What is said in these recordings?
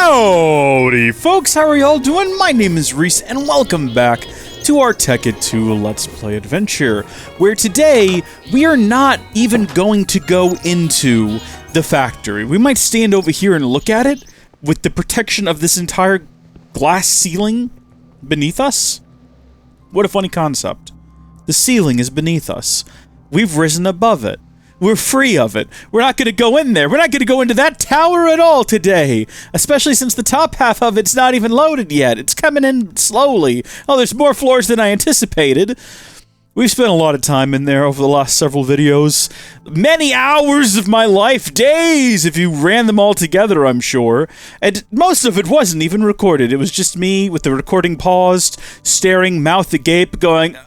Howdy folks, how are y'all doing? My name is Rees and welcome back to our Tekkit 2 Let's Play adventure, where today we are not even going to go into the factory. We might stand over here and look at it with the protection of this entire glass ceiling beneath us. What a funny concept. The ceiling is beneath us. We've risen above it. We're free of it. We're not going to go in there. We're not going to go into that tower at all today. Especially since the top half of it's not even loaded yet. It's coming in slowly. Oh, there's more floors than I anticipated. We've spent a lot of time in there over the last several videos. Many hours of my life, days, if you ran them all together, I'm sure. And most of it wasn't even recorded. It was just me with the recording paused, staring, mouth agape, going,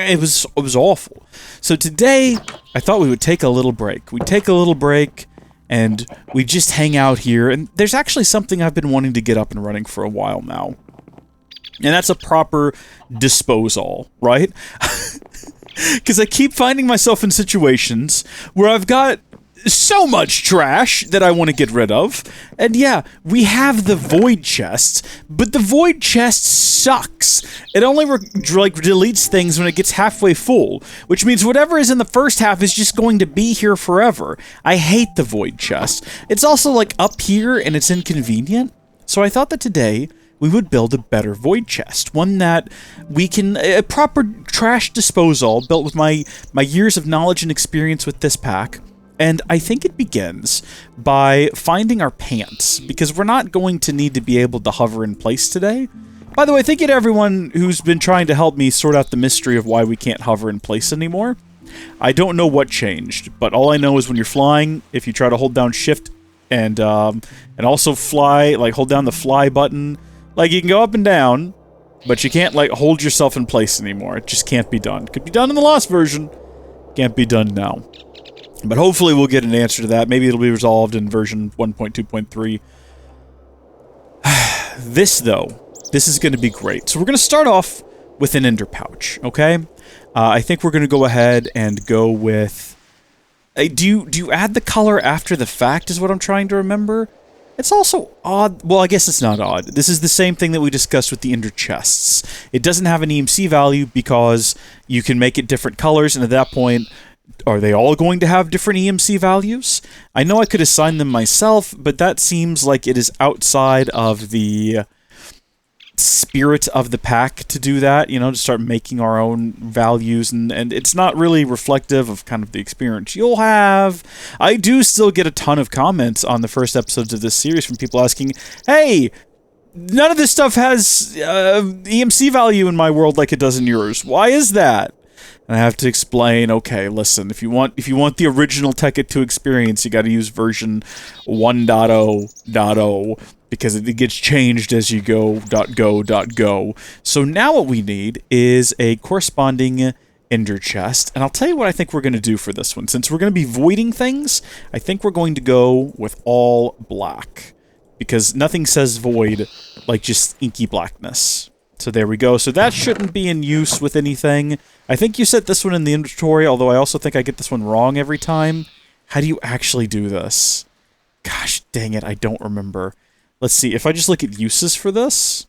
it was awful. So today, I thought we would take a little break. We'd take a little break, and we'd just hang out here. And there's actually something I've been wanting to get up and running for a while now. And that's a proper disposal, right? Because I keep finding myself in situations where I've got so much trash that I want to get rid of. And yeah, we have the void chest, but the void chest sucks. It only deletes things when it gets halfway full, which means whatever is in the first half is just going to be here forever. I hate the void chest. It's also like up here and it's inconvenient. So I thought that today we would build a better void chest, one that we can, a proper trash disposal built with my years of knowledge and experience with this pack. And I think it begins by finding our pants, because we're not going to need to be able to hover in place today. By the way, thank you to everyone who's been trying to help me sort out the mystery of why we can't hover in place anymore. I don't know what changed, but all I know is when you're flying, if you try to hold down shift and also fly, like hold down the fly button, like you can go up and down, but you can't like hold yourself in place anymore. It just can't be done. Could be done in the last version, can't be done now. But hopefully we'll get an answer to that. Maybe it'll be resolved in version 1.2.3. This, though, this is going to be great. So we're going to start off with an ender pouch, okay? I think we're going to go ahead and go with... do you add the color after the fact is what I'm trying to remember? It's also odd. Well, I guess it's not odd. This is the same thing that we discussed with the ender chests. It doesn't have an EMC value because you can make it different colors, and at that point... Are they all going to have different EMC values? I know I could assign them myself, but that seems like it is outside of the spirit of the pack to do that, you know, to start making our own values, and it's not really reflective of kind of the experience you'll have. I do still get a ton of comments on the first episodes of this series from people asking, hey, none of this stuff has EMC value in my world like it does in yours. Why is that? And I have to explain, okay, listen, if you want the original Tekkit 2 experience, you got to use version 1.0.0 because it gets changed as you go. So now what we need is a corresponding ender chest, and I'll tell you what I think we're going to do for this one. Since we're going to be voiding things, I think we're going to go with all black because nothing says void like just inky blackness. So there we go. So that shouldn't be in use with anything. I think you set this one in the inventory, although I also think I get this one wrong every time. How do you actually do this? Gosh, dang it, I don't remember. Let's see, if I just look at uses for this.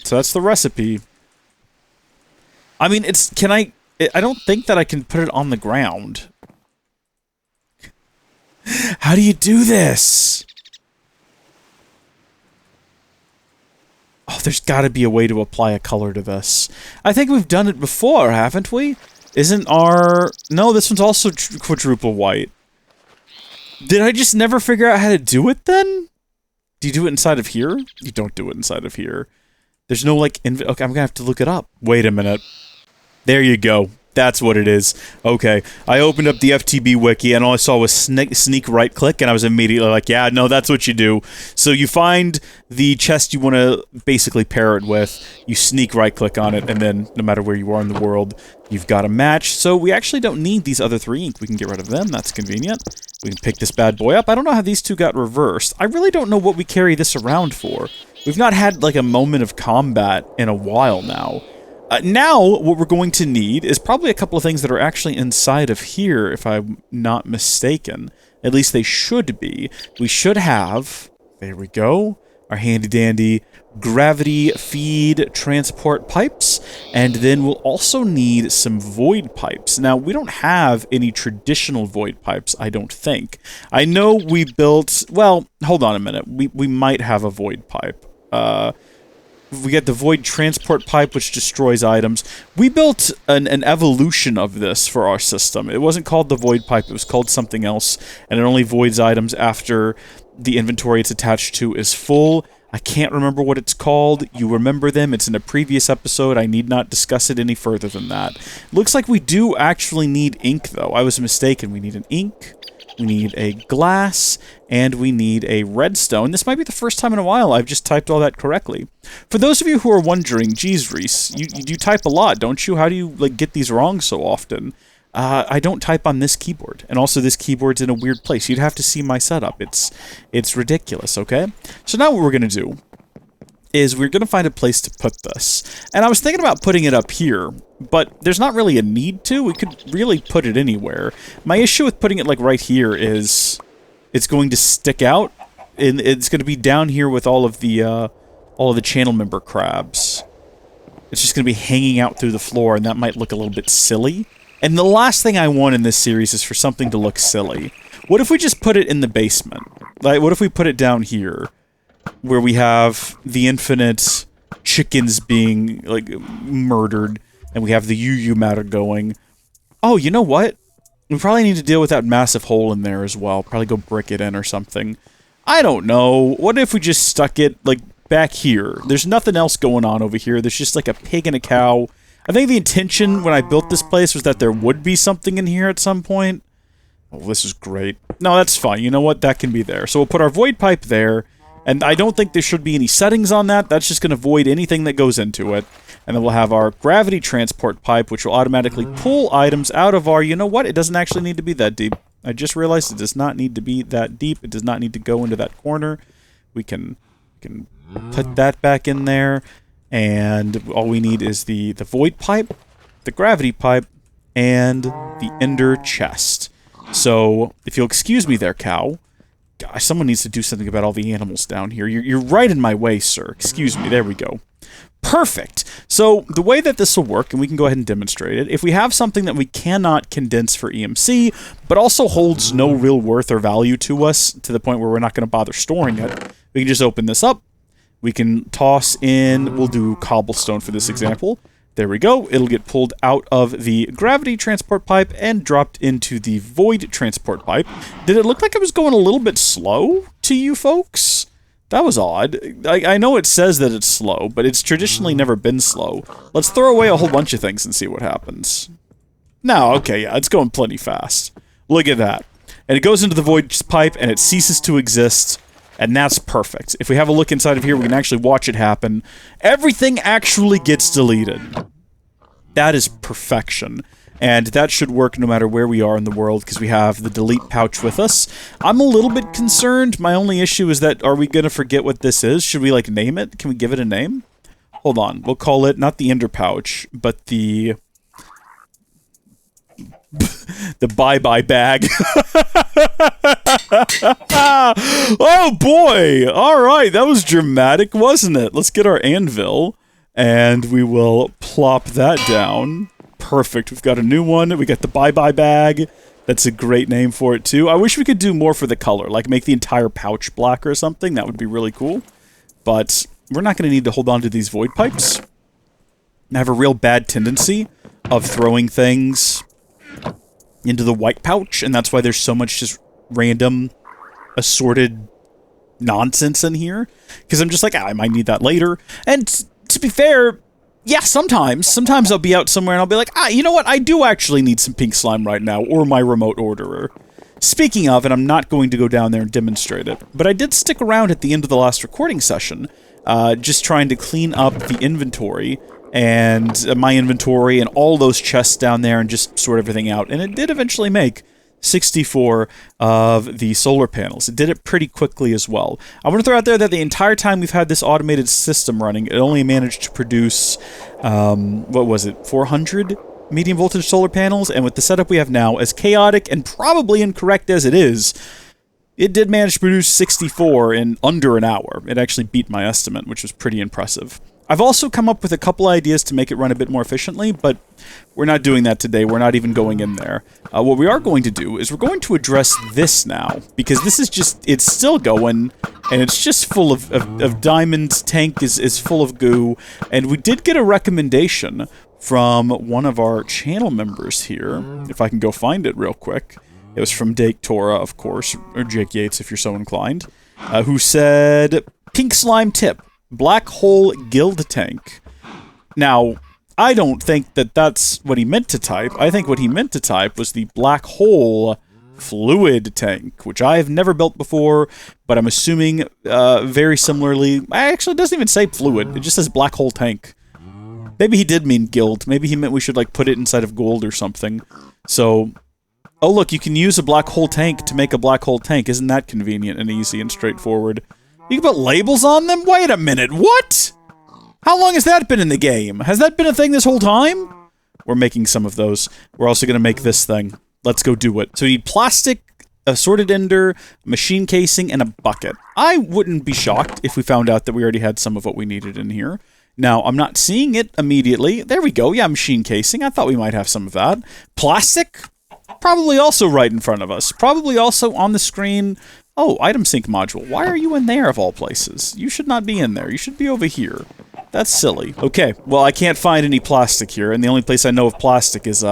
So that's the recipe. I mean, I don't think that I can put it on the ground. How do you do this? Oh, there's got to be a way to apply a color to this. I think we've done it before, haven't we? Isn't our... No, this one's also quadruple white. Did I just never figure out how to do it, then? Do you do it inside of here? You don't do it inside of here. There's no, like... Okay, I'm gonna have to look it up. Wait a minute. There you go. That's what it is. Okay, I opened up the FTB wiki and all I saw was sneak right click and I was immediately like, yeah, no, that's what you do. So you find the chest you want to basically pair it with, you sneak right click on it, and then no matter where you are in the world, you've got a match. So we actually don't need these other 3 ink. We can get rid of them. That's convenient. We can pick this bad boy up. I don't know how these two got reversed. I really don't know what we carry this around for. We've not had like a moment of combat in a while now. Now, what we're going to need is probably a couple of things that are actually inside of here, if I'm not mistaken. At least they should be. We should have, there we go, our handy-dandy gravity feed transport pipes, and then we'll also need some void pipes. Now, we don't have any traditional void pipes, I don't think. I know we built, well, hold on a minute, we might have a void pipe. We get the void transport pipe, which destroys items. We built an evolution of this for our system. It wasn't called the void pipe, it was called something else, and it only voids items after the inventory it's attached to is full. I can't remember what it's called. You remember them. It's in a previous episode. I need not discuss it any further than that. Looks like we do actually need ink, though. I was mistaken. We need an ink, we need a glass, and we need a redstone. This might be the first time in a while I've just typed all that correctly. For those of you who are wondering, geez, Rees, you type a lot, don't you? How do you get these wrong so often? I don't type on this keyboard, and also this keyboard's in a weird place. You'd have to see my setup. It's ridiculous, okay? So now what we're going to do is we're going to find a place to put this. And I was thinking about putting it up here, but there's not really a need to. We could really put it anywhere. My issue with putting it right here is it's going to stick out, and it's going to be down here with all of the channel member crabs. It's just going to be hanging out through the floor, and that might look a little bit silly. And the last thing I want in this series is for something to look silly. What if we just put it in the basement? What if we put it down here, where we have the infinite chickens being, murdered, and we have the UU matter going? Oh, you know what? We probably need to deal with that massive hole in there as well. Probably go brick it in or something. I don't know. What if we just stuck it, back here? There's nothing else going on over here. There's just, a pig and a cow. I think the intention when I built this place was that there would be something in here at some point. Oh, this is great. No, that's fine. You know what? That can be there. So we'll put our void pipe there, and I don't think there should be any settings on that. That's just going to void anything that goes into it. And then we'll have our gravity transport pipe, which will automatically pull items out of our... You know what? It doesn't actually need to be that deep. I just realized it does not need to be that deep. It does not need to go into that corner. We can put that back in there. And all we need is the void pipe, the gravity pipe, and the ender chest. So, if you'll excuse me there, cow. Gosh, someone needs to do something about all the animals down here. You're right in my way, sir. Excuse me. There we go. Perfect. So, the way that this will work, and we can go ahead and demonstrate it, if we have something that we cannot condense for EMC, but also holds no real worth or value to us, to the point where we're not going to bother storing it, we can just open this up. We can toss in, we'll do cobblestone for this example. There we go. It'll get pulled out of the gravity transport pipe and dropped into the void transport pipe. Did it look like it was going a little bit slow to you folks? That was odd. I know it says that it's slow, but it's traditionally never been slow. Let's throw away a whole bunch of things and see what happens. No, okay, yeah, it's going plenty fast. Look at that. And it goes into the void pipe and it ceases to exist. And that's perfect. If we have a look inside of here, we can actually watch it happen. Everything actually gets deleted. That is perfection. And that should work no matter where we are in the world, because we have the delete pouch with us. I'm a little bit concerned. My only issue is that, are we going to forget what this is? Should we, name it? Can we give it a name? Hold on. We'll call it, not the ender pouch, but the bye-bye bag. Oh boy! Alright, that was dramatic, wasn't it? Let's get our anvil, and we will plop that down. Perfect, we've got a new one. We got the bye-bye bag. That's a great name for it too. I wish we could do more for the color, make the entire pouch black or something. That would be really cool. But we're not going to need to hold on to these void pipes. I have a real bad tendency of throwing things into the white pouch, and that's why there's so much just random assorted nonsense in here, because I'm just I might need that later. And to be fair, yeah, sometimes I'll be out somewhere and I'll be you know what, I do actually need some pink slime right now, or my remote orderer. Speaking of, and I'm not going to go down there and demonstrate it, but I did stick around at the end of the last recording session, just trying to clean up the inventory, and my inventory and all those chests down there, and just sort everything out, and it did eventually make 64 of the solar panels. It did it pretty quickly as well. I want to throw out there that the entire time we've had this automated system running, it only managed to produce, what was it, 400 medium voltage solar panels, and with the setup we have now, as chaotic and probably incorrect as it is, it did manage to produce 64 in under an hour. It actually beat my estimate, which was pretty impressive. I've also come up with a couple ideas to make it run a bit more efficiently, but we're not doing that today. We're not even going in there. What we are going to do is we're going to address this now, because this is just, it's still going, and it's just full of diamonds. Tank is full of goo, and we did get a recommendation from one of our channel members here, if I can go find it real quick. It was from Dake Tora, of course, or Jake Yates if you're so inclined, who said, pink slime tip, black hole guild tank. Now, I don't think that that's what he meant to type. I think what he meant to type was the black hole fluid tank, which I have never built before, but I'm assuming very similarly. Actually, it doesn't even say fluid. It just says black hole tank. Maybe he did mean guild. Maybe he meant we should, like, put it inside of gold or something. So, oh look, you can use a black hole tank to make a black hole tank. Isn't that convenient and easy and straightforward? You can put labels on them? Wait a minute, what? How long has that been in the game? Has that been a thing this whole time? We're making some of those. We're also going to make this thing. Let's go do it. So you need plastic, a sorted ender, machine casing, and a bucket. I wouldn't be shocked if we found out that we already had some of what we needed in here. Now, I'm not seeing it immediately. There we go. Yeah, machine casing. I thought we might have some of that. Plastic? Probably also right in front of us. Probably also on the screen. Oh, item sync module. Why are you in there, of all places? You should not be in there. You should be over here. That's silly. Okay, well, I can't find any plastic here, and the only place I know of plastic is,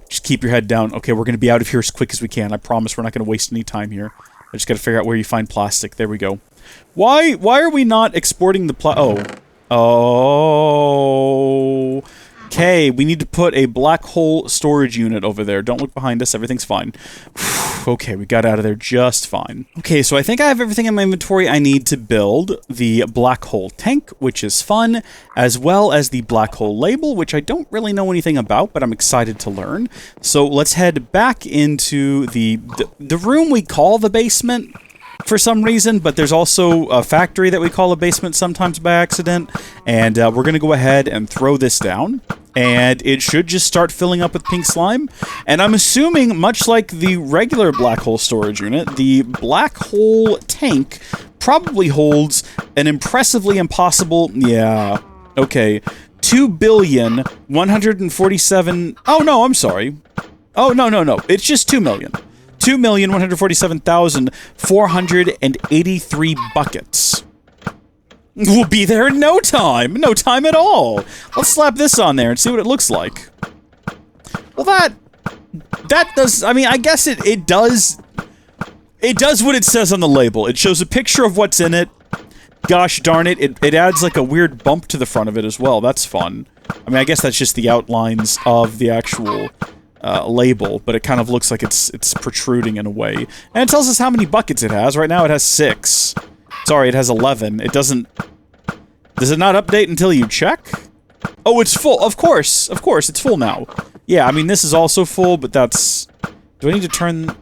just keep your head down. Okay, we're going to be out of here as quick as we can. I promise we're not going to waste any time here. I just got to figure out where you find plastic. There we go. Why are we not exporting the Oh. Okay, we need to put a black hole storage unit over there. Don't look behind us, everything's fine. Okay, we got out of there just fine. Okay, so I think I have everything in my inventory I need to build the black hole tank, which is fun, as well as the black hole label, which I don't really know anything about, but I'm excited to learn. So let's head back into the room we call the basement for some reason, but there's also a factory that we call a basement sometimes by accident, and we're going to go ahead and throw this down, and it should just start filling up with pink slime, and I'm assuming, much like the regular black hole storage unit, the black hole tank probably holds an impressively impossible, yeah, okay, 2,147,000, oh no, I'm sorry, oh no, it's just 2 million. 2,147,483 buckets. We'll be there in no time. No time at all. Let's slap this on there and see what it looks like. Well, that does... I mean, I guess it does... It does what it says on the label. It shows a picture of what's in it. Gosh darn it. It adds, like, a weird bump to the front of it as well. That's fun. I mean, I guess that's just the outlines of the actual... label, but it kind of looks like it's protruding in a way. And it tells us how many buckets it has. Right now it has 6. Sorry, it has 11. It doesn't... Does it not update until you check? Oh, it's full. Of course, it's full now. Yeah, I mean, this is also full, but that's... Do I need to turn...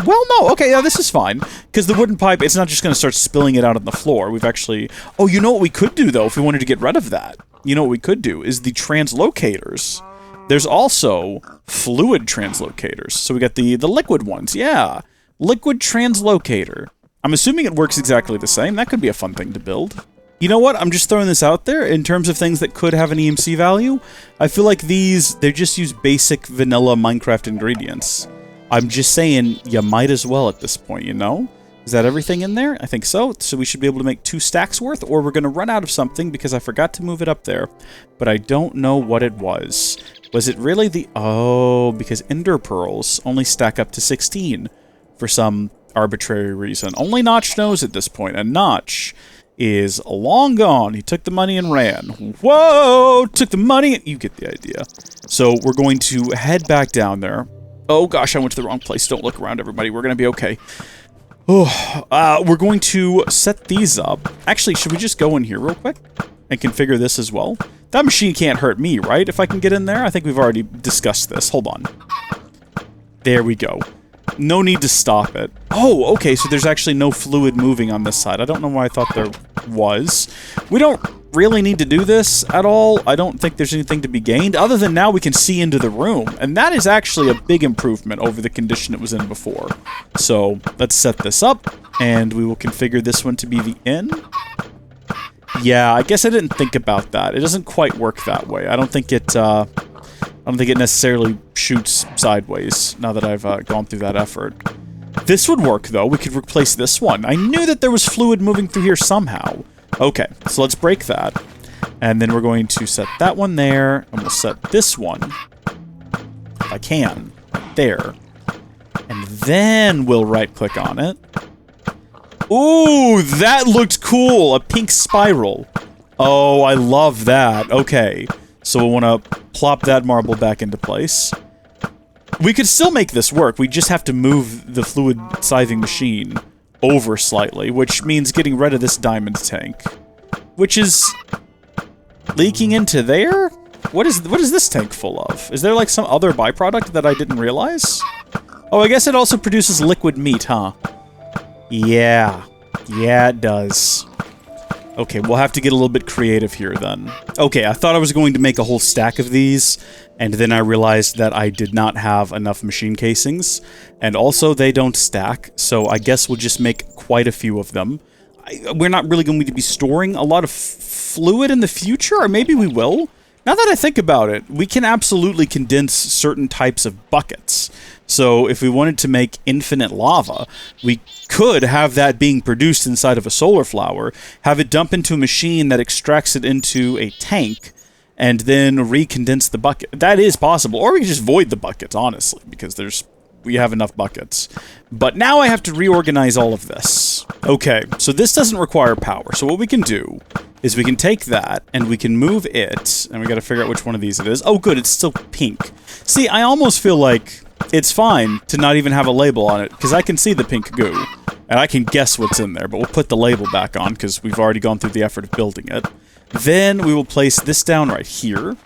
Well, no, okay, yeah, this is fine. Because the wooden pipe, it's not just going to start spilling it out on the floor. We've actually... Oh, you know what we could do, though, if we wanted to get rid of that? You know what we could do, is the translocators. There's also fluid translocators. So we got the liquid ones, yeah. Liquid translocator. I'm assuming it works exactly the same. That could be a fun thing to build. You know what? I'm just throwing this out there in terms of things that could have an EMC value. I feel like these, they just use basic vanilla Minecraft ingredients. I'm just saying, you might as well at this point, you know? Is that everything in there? I think so. So we should be able to make 2 stacks worth, or we're going to run out of something because I forgot to move it up there. But I don't know what it was. Was it really the... Oh, because ender pearls only stack up to 16 for some arbitrary reason. Only Notch knows at this point, and Notch is long gone. He took the money and ran. Whoa! Took the money... You get the idea. So we're going to head back down there. Oh gosh, I went to the wrong place. Don't look around, everybody. We're going to be okay. Oh, we're going to set these up. Actually, should we just go in here real quick and configure this as well? That machine can't hurt me, right? If I can get in there? I think we've already discussed this. Hold on. There we go. No need to stop it. Oh, okay, so there's actually no fluid moving on this side. I don't know why I thought there was. We don't really need to do this at all. I don't think there's anything to be gained, other than now we can see into the room. And that is actually a big improvement over the condition it was in before. So, let's set this up, and we will configure this one to be the inn. Yeah, I guess I didn't think about that. It doesn't quite work that way. I don't think it necessarily shoots sideways, now that I've gone through that effort. This would work, though. We could replace this one. I knew that there was fluid moving through here somehow. Okay, so let's break that. And then we're going to set that one there, and we'll set this one, if I can, right there. And then we'll right-click on it. Ooh, that looked cool! A pink spiral. Oh, I love that. Okay, so we'll want to plop that marble back into place. We could still make this work, we just have to move the fluid scything machine over slightly, which means getting rid of this diamond tank. Which is leaking into there? What is this tank full of? Is there like some other byproduct that I didn't realize? Oh, I guess it also produces liquid meat, huh? Yeah. Yeah, it does. Okay, we'll have to get a little bit creative here, then. Okay, I thought I was going to make a whole stack of these, and then I realized that I did not have enough machine casings, and also they don't stack, so I guess we'll just make quite a few of them. We're not really going to be storing a lot of fluid in the future, or maybe we will. Now that I think about it, we can absolutely condense certain types of buckets. So if we wanted to make infinite lava, we could have that being produced inside of a solar flower, have it dump into a machine that extracts it into a tank, and then recondense the bucket. That is possible. Or we can just void the buckets, honestly, because we have enough buckets. But now I have to reorganize all of this. Okay, so this doesn't require power. So what we can do is we can take that, and we can move it, and we gotta figure out which one of these it is. Oh good, it's still pink. See, I almost feel like it's fine to not even have a label on it, because I can see the pink goo, and I can guess what's in there, but we'll put the label back on, because we've already gone through the effort of building it. Then we will place this down right here,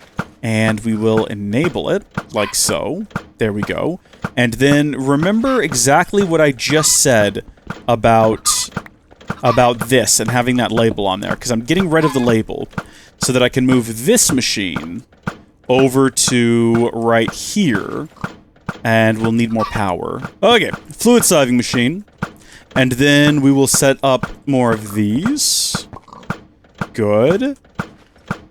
and we will enable it, like so. There we go. And then remember exactly what I just said about this and having that label on there, because I'm getting rid of the label so that I can move this machine over to right here, and we'll need more power. Okay, fluid scything machine. And then we will set up more of these. Good.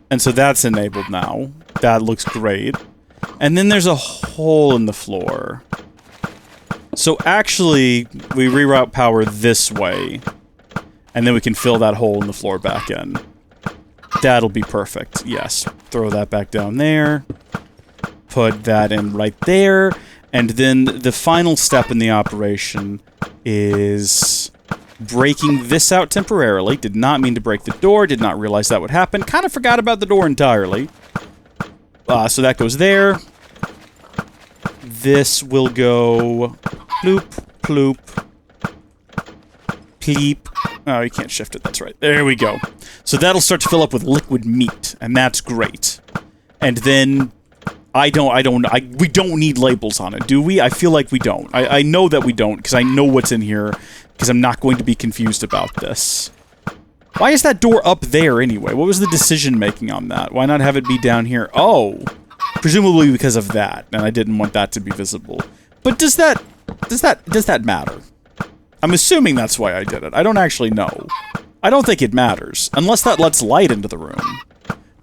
And so that's enabled now. That looks great. And then there's a hole in the floor. So actually, we reroute power this way. And then we can fill that hole in the floor back in. That'll be perfect. Yes. Throw that back down there. Put that in right there. And then the final step in the operation is breaking this out temporarily. Did not mean to break the door. Did not realize that would happen. Kind of forgot about the door entirely. So that goes there. This will go ploop, ploop, pleep. Oh, you can't shift it. That's right. There we go. So that'll start to fill up with liquid meat, and that's great. And then we don't need labels on it, do we? I feel like we don't. I know that we don't, because I know what's in here, because I'm not going to be confused about this. Why is that door up there anyway? What was the decision-making on that? Why not have it be down here? Oh, presumably because of that, and I didn't want that to be visible. But does that matter? I'm assuming that's why I did it. I don't actually know. I don't think it matters, unless that lets light into the room.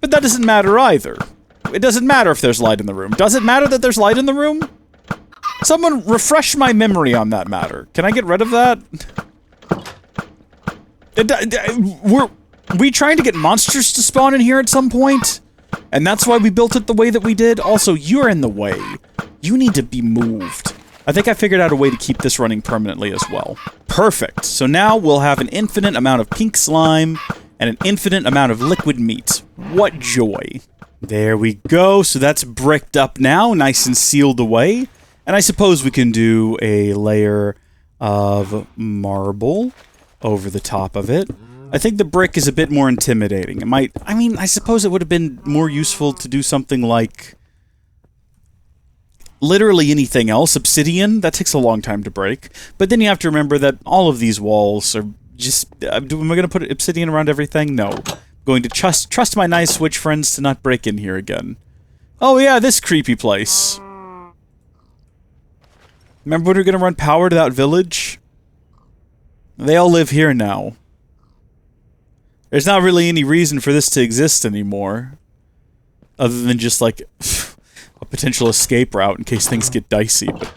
But that doesn't matter either. It doesn't matter if there's light in the room. Does it matter that there's light in the room? Someone refresh my memory on that matter. Can I get rid of that? Were we trying to get monsters to spawn in here at some point? And that's why we built it the way that we did? Also, you're in the way. You need to be moved. I think I figured out a way to keep this running permanently as well. Perfect. So now we'll have an infinite amount of pink slime and an infinite amount of liquid meat. What joy. There we go. So that's bricked up now, nice and sealed away. And I suppose we can do a layer of marble over the top of it. I think the brick is a bit more intimidating. It might, I suppose it would have been more useful to do something like literally anything else. Obsidian, that takes a long time to break. But then you have to remember that all of these walls are just... am I going to put obsidian around everything? No. I'm going to trust my nice witch friends to not break in here again. Oh yeah, this creepy place. Remember when we were going to run power to that village? They all live here now. There's not really any reason for this to exist anymore. Other than just, like, a potential escape route in case things get dicey. But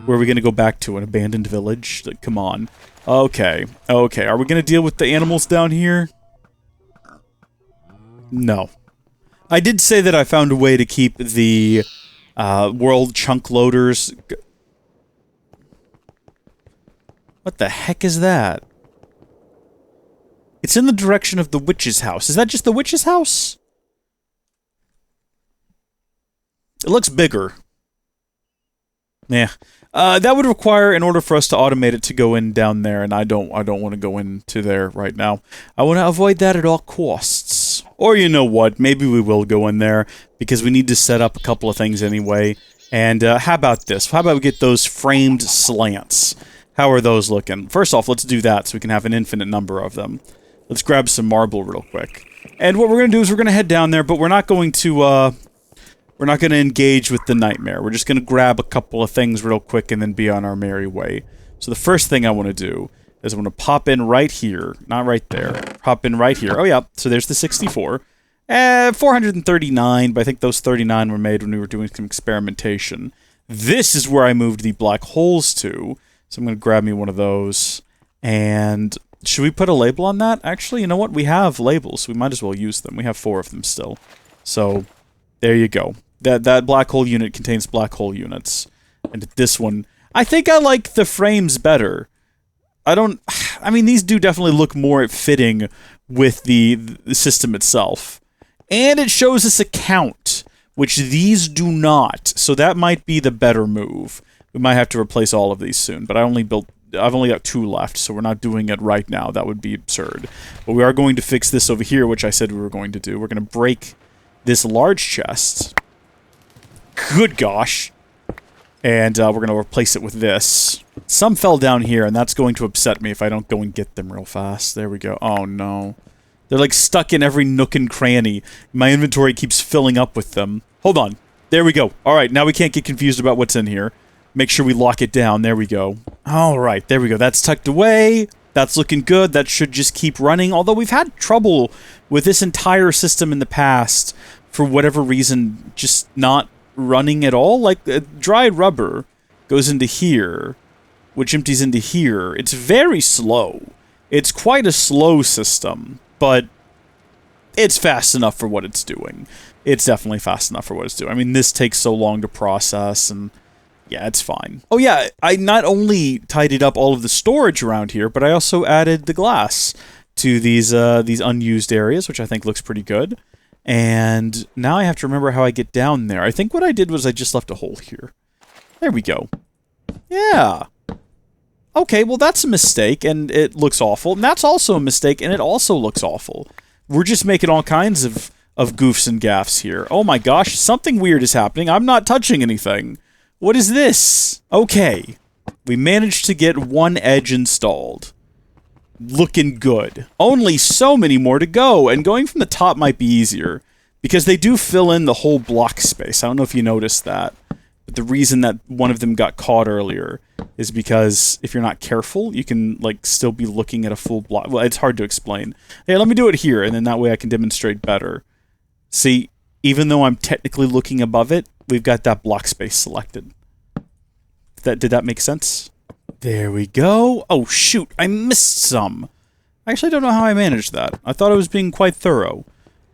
where are we going to go back to? An abandoned village? Like, come on. Okay. Okay. Are we going to deal with the animals down here? No. I did say that I found a way to keep the world chunk loaders... What the heck is that? It's in the direction of the witch's house. Is that just the witch's house? It looks bigger. Yeah. That would require, in order for us to automate it, to go in down there, and I don't want to go into there right now. I want to avoid that at all costs. Or you know what? Maybe we will go in there, because we need to set up a couple of things anyway. And how about this? How about we get those framed slants? How are those looking? First off, let's do that so we can have an infinite number of them. Let's grab some marble real quick. And what we're going to do is we're going to head down there, but we're not going to engage with the nightmare. We're just going to grab a couple of things real quick and then be on our merry way. So the first thing I want to do is I want to pop in right here. Not right there. Pop in right here. Oh yeah, so there's the 64. 439, but I think those 39 were made when we were doing some experimentation. This is where I moved the black holes to. So I'm going to grab me one of those. And should we put a label on that? Actually, you know what? We have labels. We might as well use them. We have 4 of them still. So there you go. That black hole unit contains black hole units. And this one... I think I like the frames better. I mean, these do definitely look more fitting with the system itself. And it shows us a count, which these do not. So that might be the better move. We might have to replace all of these soon, but I've only got 2 left, so we're not doing it right now. That would be absurd. But we are going to fix this over here, which I said we were going to do. We're going to break this large chest. Good gosh. And we're going to replace it with this. Some fell down here, and that's going to upset me if I don't go and get them real fast. There we go. Oh, no. They're, like, stuck in every nook and cranny. My inventory keeps filling up with them. Hold on. There we go. All right, now we can't get confused about what's in here. Make sure we lock it down. There we go. All right, there we go. That's tucked away. That's looking good. That should just keep running. Although we've had trouble with this entire system in the past, for whatever reason, just not running at all. Like, dried rubber goes into here, which empties into here. It's very slow. It's quite a slow system, but it's fast enough for what it's doing. It's definitely fast enough for what it's doing. I mean, this takes so long to process, and yeah, it's fine. Oh yeah, I not only tidied up all of the storage around here, but I also added the glass to these unused areas, which I think looks pretty good. And now I have to remember how I get down there. I think what I did was I just left a hole here. There we go. Yeah. Okay, well that's a mistake, and it looks awful. And that's also a mistake, and it also looks awful. We're just making all kinds of goofs and gaffs here. Oh my gosh, something weird is happening. I'm not touching anything. What is this? Okay. We managed to get one edge installed. Looking good. Only so many more to go, and going from the top might be easier, because they do fill in the whole block space. I don't know if you noticed that, but the reason that one of them got caught earlier is because if you're not careful, you can, like, still be looking at a full block. Well, it's hard to explain. Hey, let me do it here, and then that way I can demonstrate better. See, even though I'm technically looking above it, we've got that block space selected. Did that make sense? There we go. Oh, shoot. I missed some. I actually don't know how I managed that. I thought I was being quite thorough.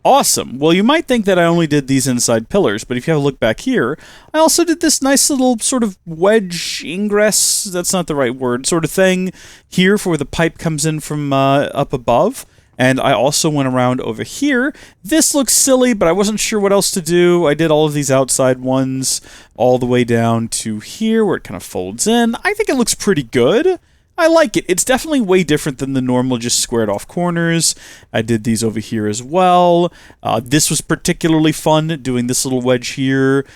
Awesome. Well, you might think that I only did these inside pillars, but if you have a look back here, I also did this nice little sort of wedge ingress, that's not the right word, sort of thing here for where the pipe comes in from up above. And I also went around over here. This looks silly, but I wasn't sure what else to do. I did all of these outside ones all the way down to here where it kind of folds in. I think it looks pretty good. I like it. It's definitely way different than the normal just squared off corners. I did these over here as well. This was particularly fun, doing this little wedge here.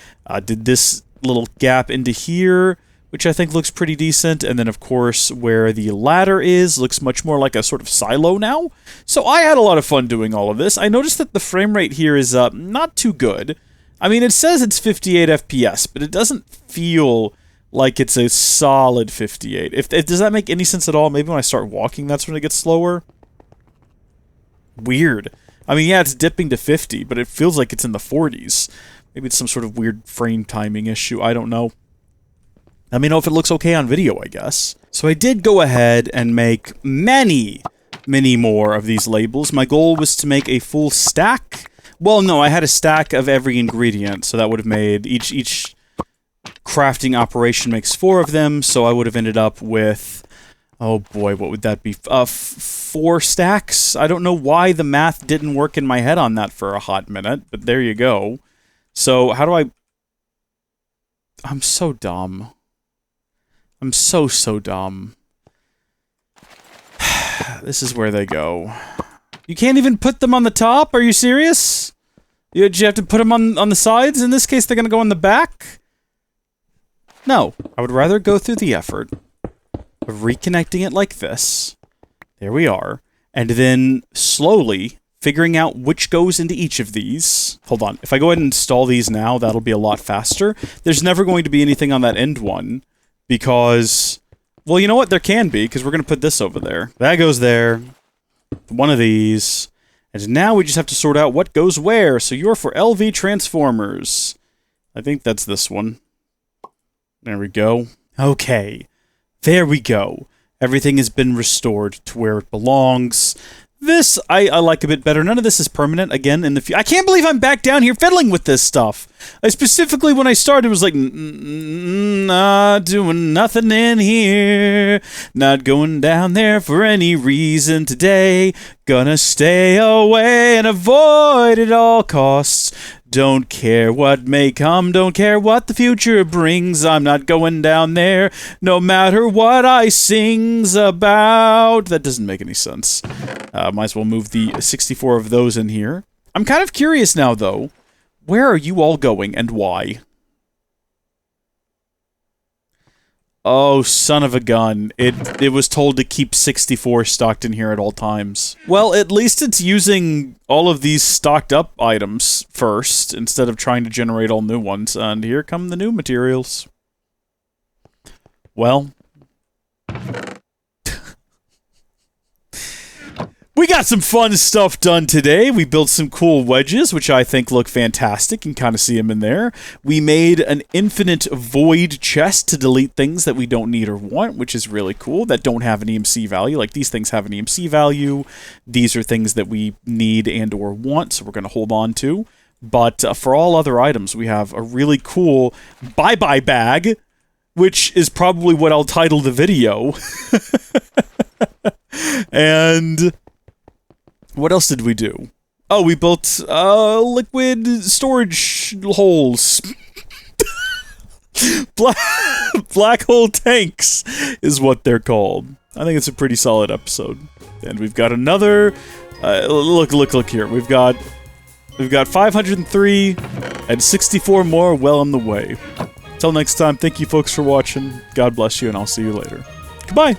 Did this little gap into here, which I think looks pretty decent. And then, of course, where the ladder is, looks much more like a sort of silo now. So I had a lot of fun doing all of this. I noticed that the frame rate here is not too good. I mean, it says it's 58 FPS, but it doesn't feel like it's a solid 58. Does that make any sense at all? Maybe when I start walking, that's when it gets slower? Weird. I mean, yeah, it's dipping to 50, but it feels like it's in the 40s. Maybe it's some sort of weird frame timing issue. I don't know. Let me know if it looks okay on video, I guess. So I did go ahead and make many more of these labels. My goal was to make a full stack. Well, no, I had a stack of every ingredient, so that would have made each crafting operation makes 4 of them, so I would have ended up with, oh boy, what would that be? 4 stacks? I don't know why the math didn't work in my head on that for a hot minute, but there you go. So how do I... I'm so dumb. I'm so dumb. This is where they go. You can't even put them on the top? Are you serious? You have to put them on the sides? In this case, they're going to go on the back? No. I would rather go through the effort of reconnecting it like this. There we are. And then slowly figuring out which goes into each of these. Hold on. If I go ahead and install these now, that'll be a lot faster. There's never going to be anything on that end one. Because, well, you know what? There can be, because we're going to put this over there. That goes there. One of these. And now we just have to sort out what goes where. So you're for LV Transformers. I think that's this one. There we go. Okay. There we go. Everything has been restored to where it belongs. This, I like a bit better. None of this is permanent, again, in the I can't believe I'm back down here fiddling with this stuff. I specifically, when I started, was like, not doing nothing in here. Not going down there for any reason today. Gonna stay away and avoid at all costs. Don't care what may come, don't care what the future brings. I'm not going down there, no matter what I sings about. That doesn't make any sense. Might as well move the 64 of those in here. I'm kind of curious now, though. Where are you all going, and why? Oh, son of a gun. It was told to keep 64 stocked in here at all times. Well, at least it's using all of these stocked up items first, instead of trying to generate all new ones. And here come the new materials. Well... we got some fun stuff done today. We built some cool wedges, which I think look fantastic. You can kind of see them in there. We made an infinite void chest to delete things that we don't need or want, which is really cool, that don't have an EMC value. Like, these things have an EMC value. These are things that we need and or want, so we're going to hold on to. But for all other items, we have a really cool bye-bye bag, which is probably what I'll title the video. And... what else did we do? Oh, we built liquid storage holes. Black hole tanks is what they're called. I think it's a pretty solid episode. And we've got another... look here. We've got 503 and 64 more well on the way. Until next time, thank you folks for watching. God bless you, and I'll see you later. Goodbye!